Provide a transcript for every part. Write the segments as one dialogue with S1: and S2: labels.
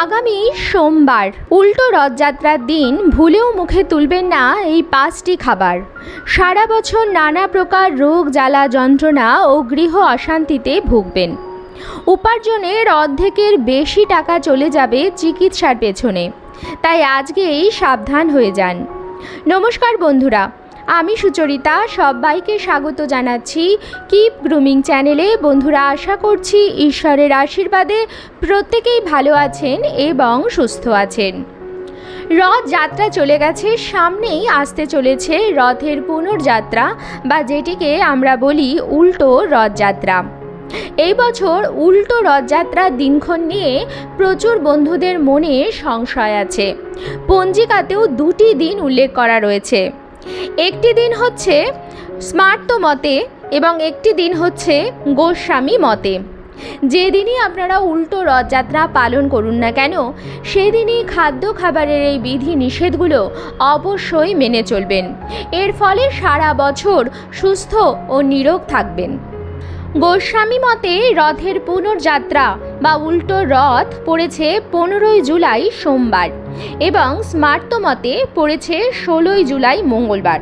S1: আগামী সোমবার উল্টো রথযাত্রার দিন ভুলেও মুখে তুলবেন না এই 5টি খাবার। সারা বছর নানা প্রকার রোগ জ্বালা যন্ত্রণা ও গৃহ অশান্তিতে ভুগবেন। উপার্জনের অর্ধেকের বেশি টাকা চলে যাবে চিকিৎসার পেছনে, তাই আজকেই সাবধান হয়ে যান। নমস্কার বন্ধুরা, আমি সুচরিতা সবাইকে স্বাগত জানাচ্ছি কিপ গ্রুমিং চ্যানেলে। বন্ধুরা, আশা করছি ঈশ্বরের আশীর্বাদে প্রত্যেকেই ভালো আছেন এবং সুস্থ আছেন। রথযাত্রা চলে গেছে, সামনেই আসতে চলেছে রথের পুনর্যাত্রা বা যেটিকে আমরা বলি উল্টো রথযাত্রা। এই বছর উল্টো রথযাত্রার দিনক্ষণ নিয়ে প্রচুর বন্ধুদের মনে সংশয় আছে। পঞ্জিকাতেও 2টি দিন উল্লেখ করা রয়েছে। একটি দিন হচ্ছে স্মার্ত মতে এবং একটি দিন হচ্ছে গোস্বামী মতে। যেদিনই আপনারা উল্টো রথযাত্রা পালন করুন না কেন, সেদিনই খাদ্য খাবারের এই বিধি নিষেধগুলো অবশ্যই মেনে চলবেন। এর ফলে সারা বছর সুস্থ ও নিরোগ থাকবেন। গোস্বামী মতে রথের পুনর্যাত্রা বা উল্টো রথ পড়েছে 15ই জুলাই সোমবার এবং স্মার্ত মতে পড়েছে 16ই জুলাই মঙ্গলবার।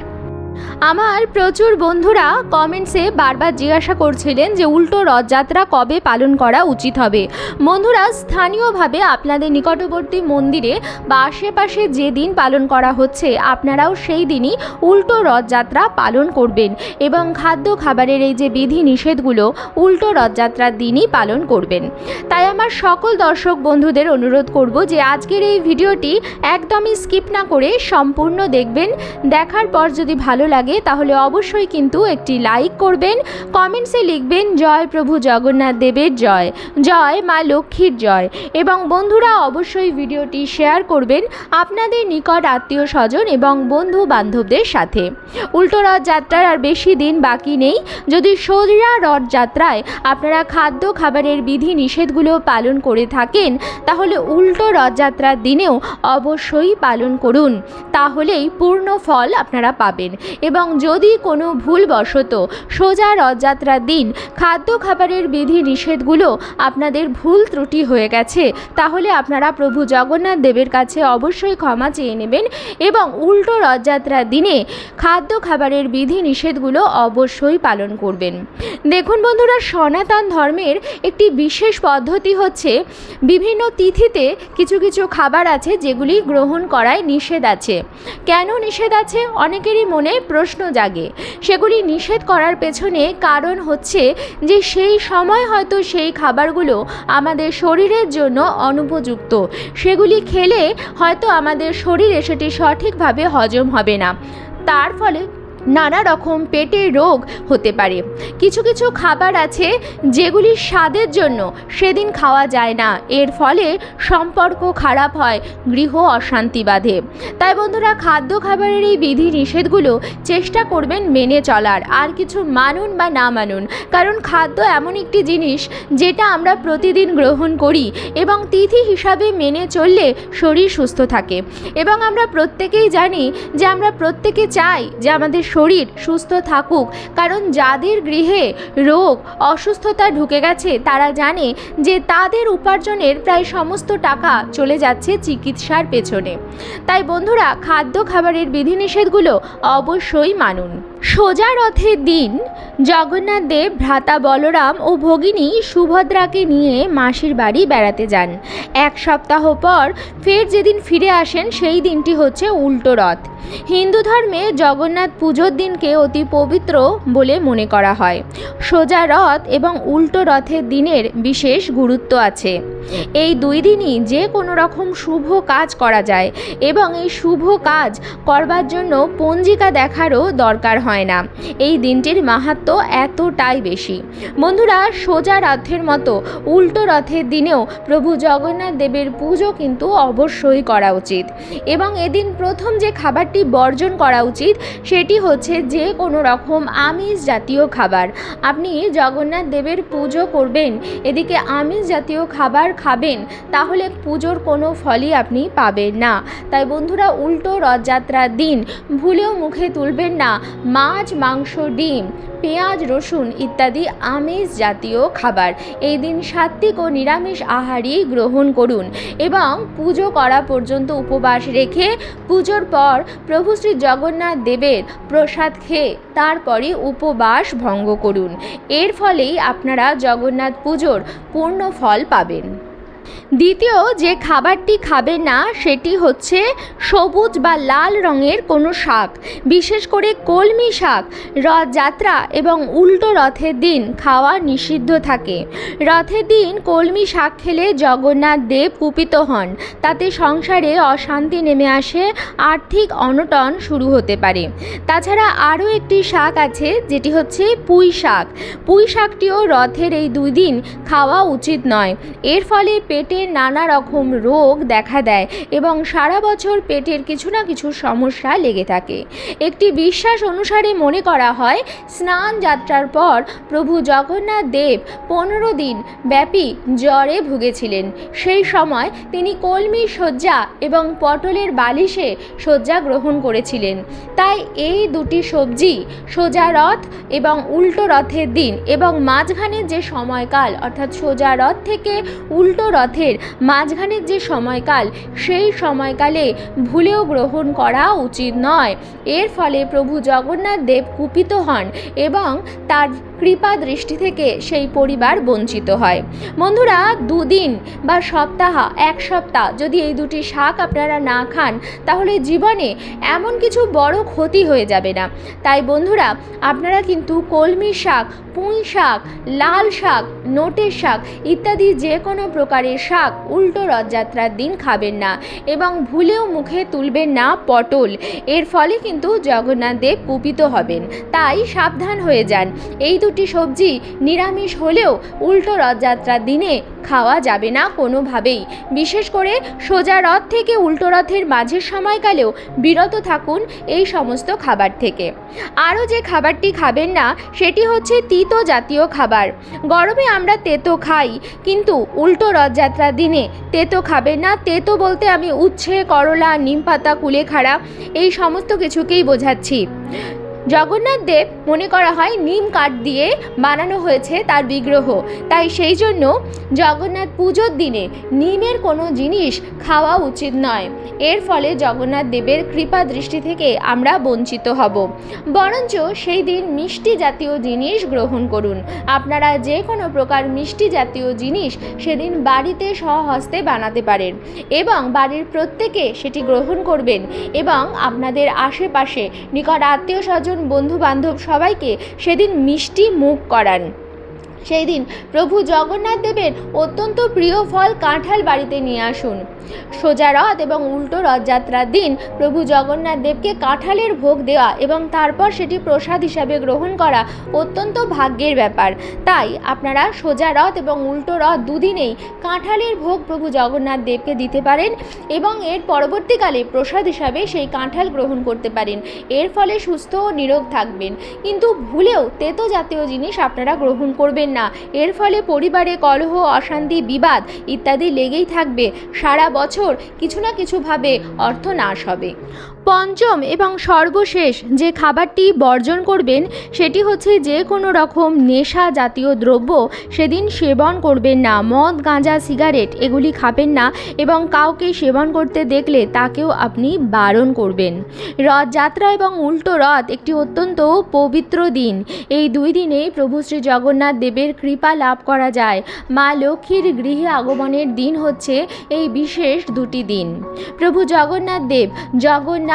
S1: আমার প্রচুর বন্ধুরা কমেন্টসে বারবার জিজ্ঞাসা করছিলেন যে উল্টো রথযাত্রা কবে পালন করা উচিত হবে। বন্ধুরা, স্থানীয়ভাবে আপনাদের নিকটবর্তী মন্দিরে বা আশেপাশে যে দিন পালন করা হচ্ছে আপনারাও সেই দিনই উল্টো রথযাত্রা পালন করবেন এবং খাদ্য খাবারের এই যে বিধি নিষেধগুলো উল্টো রথযাত্রার দিনই পালন করবেন। তাই আমার সকল দর্শক বন্ধুদের অনুরোধ করব যে আজকের এই ভিডিওটি একদমই স্কিপ না করে সম্পূর্ণ দেখবেন। দেখার পর যদি ভালো লাগে তাহলে অবশ্যই কিন্তু একটি লাইক করবেন, কমেন্টসে লিখবেন জয় প্রভু জগন্নাথ দেবের জয়, জয় মা লক্ষ্মীর জয়, এবং বন্ধুরা অবশ্যই ভিডিওটি শেয়ার করবেন আপনাদের নিকট আত্মীয় স্বজন এবং বন্ধু বান্ধবদের সাথে। উল্টো রথযাত্রার আর বেশি দিন বাকি নেই। যদি সোজা রথযাত্রায় আপনারা খাদ্য খাবারের বিধি নিষেধগুলো পালন করে থাকেন তাহলে উল্টো রথযাত্রার দিনেও অবশ্যই পালন করুন, তাহলেই পূর্ণ ফল আপনারা পাবেন। এবং যদি কোনো ভুলবশত সোজা রথযাত্রার দিন খাদ্য খাবারের বিধি নিষেধগুলো আপনাদের ভুল ত্রুটি হয়ে গেছে তাহলে আপনারা প্রভু জগন্নাথ দেবের কাছে অবশ্যই ক্ষমা চেয়ে নেবেন এবং উল্টো রথযাত্রার দিনে খাদ্য খাবারের বিধি নিষেধগুলো অবশ্যই পালন করবেন। দেখুন বন্ধুরা, সনাতন ধর্মের একটি বিশেষ পদ্ধতি হচ্ছে বিভিন্ন তিথিতে কিছু কিছু খাবার আছে যেগুলি গ্রহণ করায় নিষেধ আছে। কেন নিষেধ আছে অনেকেরই মনে প্রশ্ন জাগে। সেগুলি নিষেধ করার পেছনে কারণ হচ্ছে যে সেই সময় হয়তো সেই খাবারগুলো আমাদের শরীরের জন্য অনুপযুক্ত। সেগুলি খেলে হয়তো আমাদের শরীরে সেটি সঠিকভাবে হজম হবে না, তার ফলে নানা রকম পেটের রোগ হতে পারে। কিছু কিছু খাবার আছে যেগুলি স্বাদের জন্য সেদিন খাওয়া যায় না, এর ফলে সম্পর্ক খারাপ হয়, গৃহ অশান্তি বাধে। তাই বন্ধুরা, খাদ্য খাবারের এই বিধি নিষেধগুলো চেষ্টা করবেন মেনে চলার। আর কিছু মানুন বা না মানুন, কারণ খাদ্য এমন একটি জিনিস যেটা আমরা প্রতিদিন গ্রহণ করি এবং তিথি হিসাবে মেনে চললে শরীর সুস্থ থাকে। এবং আমরা প্রত্যেকেই জানি যে আমরা প্রত্যেকে চাই যে আমাদের শরীর সুস্থ থাকুক, কারণ যাদের গৃহে রোগ অসুস্থতা ঢুকে গেছে তারা জানে যে তাদের উপার্জনের প্রায় সমস্ত টাকা চলে যাচ্ছে চিকিৎসার পেছনে। তাই বন্ধুরা, খাদ্য খাবারের বিধিনিষেধগুলো অবশ্যই মানুন। সোজা রথের দিন জগন্নাথ দেব ভ্রাতা বলরাম ও ভগিনী সুভদ্রাকে নিয়ে মাসির বাড়ি বেড়াতে যান। 1 সপ্তাহ পর ফের যেদিন ফিরে আসেন সেই দিনটি হচ্ছে উল্টো রথ। হিন্দু ধর্মে জগন্নাথ পুজোর দিনকে অতি পবিত্র বলে মনে করা হয়। সোজা রথ এবং উল্টো রথের দিনের বিশেষ গুরুত্ব আছে। এই 2 দিনই যে কোনো রকম শুভ কাজ করা যায় এবং এই শুভ কাজ করবার জন্য পঞ্জিকা দেখারও দরকার হয় না। এই দিনটির মাহাত্ম্য এতটাই বেশি। বন্ধুরা, সোজা রথের মতো উল্টো রথের দিনেও প্রভু জগন্নাথ দেবের পুজো কিন্তু অবশ্যই করা উচিত এবং এদিন প্রথম যে খাবারটি বর্জন করা উচিত সেটি হচ্ছে যে কোনো রকম আমিষ জাতীয় খাবার। আপনি জগন্নাথ দেবের পুজো করবেন, এদিকে আমিষ জাতীয় খাবার খাবেন, তাহলে পুজোর কোনো ফলই আপনি পাবেন না। তাই বন্ধুরা, উল্টো রথযাত্রার দিন ভুলেও মুখে তুলবেন না মাছ, মাংস, ডিম, পেঁয়াজ, রসুন ইত্যাদি আমিষ জাতীয় খাবার। এই দিন সাত্ত্বিক ও নিরামিষ আহারই গ্রহণ করুন এবং পুজো করা পর্যন্ত উপবাস রেখে পুজোর পর প্রভু শ্রী জগন্নাথ দেবের প্রসাদ খেয়ে তারপরে উপবাস ভঙ্গ করুন। এর ফলেই আপনারা জগন্নাথ পুজোর পূর্ণ ফল পাবেন। দ্বিতীয় যে খাবারটি খাবেন না সেটি হচ্ছে সবুজ বা লাল রঙের কোনো শাক, বিশেষ করে কলমি শাক রথযাত্রা এবং উল্টো রথের দিন খাওয়া নিষিদ্ধ থাকে। রথের দিন কলমি শাক খেলে জগন্নাথ দেব কুপিত হন, তাতে সংসারে অশান্তি নেমে আসে, আর্থিক অনটন শুরু হতে পারে। তাছাড়া আরও একটি শাক আছে যেটি হচ্ছে পুঁই শাক। পুঁই শাকটিও রথের এই 2 দিন খাওয়া উচিত নয়। এর ফলে পেটের নানা রকম রোগ দেখা দেয় এবং সারা বছর পেটের কিছু না কিছু সমস্যা লেগে থাকে। একটি বিশ্বাস অনুসারে মনে করা হয় স্নান যাত্রার পর প্রভু জগন্নাথ দেব 15 দিন ব্যাপী জ্বরে ভুগেছিলেন। সেই সময় তিনি কলমি শয্যা এবং পটলের বালিশে শয্যা গ্রহণ করেছিলেন। তাই এই 2টি সবজি সোজা রথ এবং উল্টো রথের দিন এবং মাঝখানের যে সময়কাল, অর্থাৎ সোজা রথ থেকে উল্টো রথের মাঝখানের যে সময়কাল, সেই সময়কালে ভুলেও গ্রহণ করা উচিত নয়। এর ফলে প্রভু জগন্নাথ দেব কুপিত হন এবং তার কৃপা দৃষ্টি থেকে সেই পরিবার বঞ্চিত হয়। বন্ধুরা, 2 দিন বা এক সপ্তাহ যদি এই 2টি শাক আপনারা না খান তাহলে জীবনে এমন কিছু বড় ক্ষতি হয়ে যাবে না। তাই বন্ধুরা, আপনারা কিন্তু কলমি শাক, পুঁই শাক, লাল শাক, নোটের শাক ইত্যাদি যে কোনো প্রকারের শাক উল্টো রথযাত্রার দিন খাবেন না এবং ভুলেও মুখে তুলবেন না পটল। এর ফলে কিন্তু জগন্নাথ দেব কুপিত হবেন। তাই সাবধান হয়ে যান। এই 2টি সবজি নিরামিষ হলেও উল্টো রথযাত্রার দিনে খাওয়া যাবে না কোনোভাবেই। বিশেষ করে সোজা রথ থেকে উল্টো রথের মাঝের সময়কালেও বিরত থাকুন এই সমস্ত খাবার থেকে। আরও যে খাবারটি খাবেন না সেটি হচ্ছে তিতো জাতীয় খাবার। গরমে আমরা তেতো খাই, কিন্তু উল্টো রথযাত্রার দিনে তেতো খাবেন না। তেতো বলতে আমি উচ্ছে, করলা, নিমপাতা, কুলেখাড়া এই সমস্ত কিছুকেই বোঝাচ্ছি। জগন্নাথ দেব মনে করা হয় নিম কাঠ দিয়ে বানানো হয়েছে তার বিগ্রহ, তাই সেই জন্য জগন্নাথ পুজোর দিনে নিমের কোনো জিনিস খাওয়া উচিত নয়। এর ফলে জগন্নাথ দেবের কৃপা দৃষ্টি থেকে আমরা বঞ্চিত হব। বরঞ্চ সেই দিন মিষ্টি জাতীয় জিনিস গ্রহণ করুন। আপনারা যে কোনো প্রকার মিষ্টি জাতীয় জিনিস সেদিন বাড়িতে স্বহস্তে বানাতে পারেন এবং বাড়ির প্রত্যেকে সেটি গ্রহণ করবেন এবং আপনাদের আশেপাশে নিকট আত্মীয় স্বজন, বন্ধু বান্ধব সবাইকে সেদিন মিষ্টি মুখ করান। সেই দিন প্রভু জগন্নাথ দেবের অত্যন্ত প্রিয় ফল কাঁঠাল বাড়িতে নিয়ে আসুন। সোজা রথ এবং উল্টো রথযাত্রার দিন প্রভু জগন্নাথ দেবকে কাঁঠালের ভোগ দেওয়া এবং তারপর সেটি প্রসাদ হিসাবে গ্রহণ করা অত্যন্ত ভাগ্যের ব্যাপার। তাই আপনারা সোজা রথ এবং উল্টো রথ 2 দিনেই কাঁঠালের ভোগ প্রভু জগন্নাথ দেবকে দিতে পারেন এবং এর পরবর্তীকালে প্রসাদ হিসাবে সেই কাঁঠাল গ্রহণ করতে পারেন। এর ফলে সুস্থ ও নিরোগ থাকবেন। কিন্তু ভুলেও তেতো জাতীয় জিনিস আপনারা গ্রহণ করবেন না। এর ফলে পরিবারে কলহ, অশান্তি, বিবাদ ইত্যাদি লেগেই থাকবে। সারা বছর কিছু না কিছুভাবে অর্থনাশ হবে। পঞ্চম এবং সর্বশেষ যে খাবারটি বর্জন করবেন সেটি হচ্ছে যে কোনো রকম নেশা জাতীয় দ্রব্য সেদিন সেবন করবেন না। মদ, গাঁজা, সিগারেট এগুলি খাবেন না এবং কাউকে সেবন করতে দেখলে তাকেও আপনি বারণ করবেন। রথযাত্রা এবং উল্টো রথ একটি অত্যন্ত পবিত্র দিন। এই 2 দিনেই প্রভু শ্রী জগন্নাথ দেবের কৃপা লাভ করা যায়। মা লক্ষ্মীর গৃহে আগমনের দিন হচ্ছে এই বিশেষ 2টি দিন। প্রভু জগন্নাথ দেব, জগন্নাথ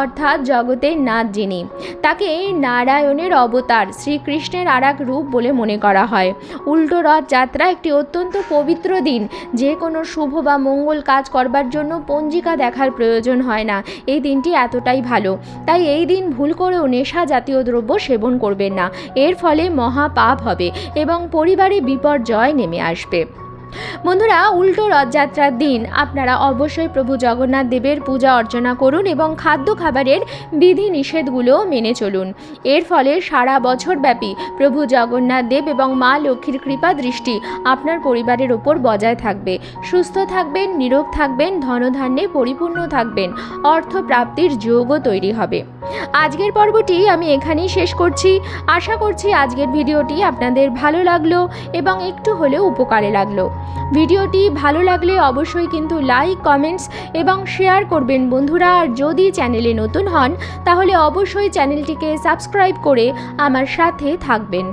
S1: অর্থাৎ জগতের নাথ যিনি, তাকে নারায়ণের অবতার, শ্রীকৃষ্ণের আরেক রূপ বলে মনে করা হয়। উল্টো রথ যাত্রা একটি অত্যন্ত পবিত্র দিন। যে কোনো শুভ বা মঙ্গল কাজ করবার জন্য পঞ্জিকা দেখার প্রয়োজন হয় না। এই দিনটি এতটাই ভালো। তাই এই দিন ভুল করেও নেশা জাতীয় দ্রব্য সেবন করবেন না। এর ফলে মহা পাপ হবে এবং পরিবারে বিপর্যয় নেমে আসবে। বন্ধুরা, উল্টো রথযাত্রার দিন আপনারা অবশ্যই প্রভু জগন্নাথ দেবের পূজা অর্চনা করুন এবং খাদ্য খাবারের বিধি নিষেধগুলো মেনে চলুন। এর ফলে সারা বছর ব্যাপী প্রভু জগন্নাথ দেব এবং মা লক্ষ্মীর কৃপা দৃষ্টি আপনার পরিবারের ওপর বজায় থাকবে। সুস্থ থাকবেন, নিরোগ থাকবেন, ধনধান্যে পরিপূর্ণ থাকবেন, অর্থ প্রাপ্তির যোগও তৈরি হবে। আজকের পর্বটি আমি এখানেই শেষ করছি। আশা করছি আজকের ভিডিওটি আপনাদের ভালো লাগলো এবং একটু হলেও উপকারে লাগলো। ভিডিওটি ভালো লাগলে অবশ্যই কিন্তু লাইক, কমেন্টস এবং শেয়ার করবেন বন্ধুরা। আর যদি চ্যানেলে নতুন হন তাহলে অবশ্যই চ্যানেলটিকে সাবস্ক্রাইব করে আমার সাথে থাকবেন।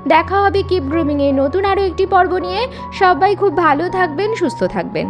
S1: দেখা হবে কিপ গ্রুমিংয়ে নতুন আরও একটি পর্ব নিয়ে। সবাই খুব ভালো থাকবেন, সুস্থ থাকবেন।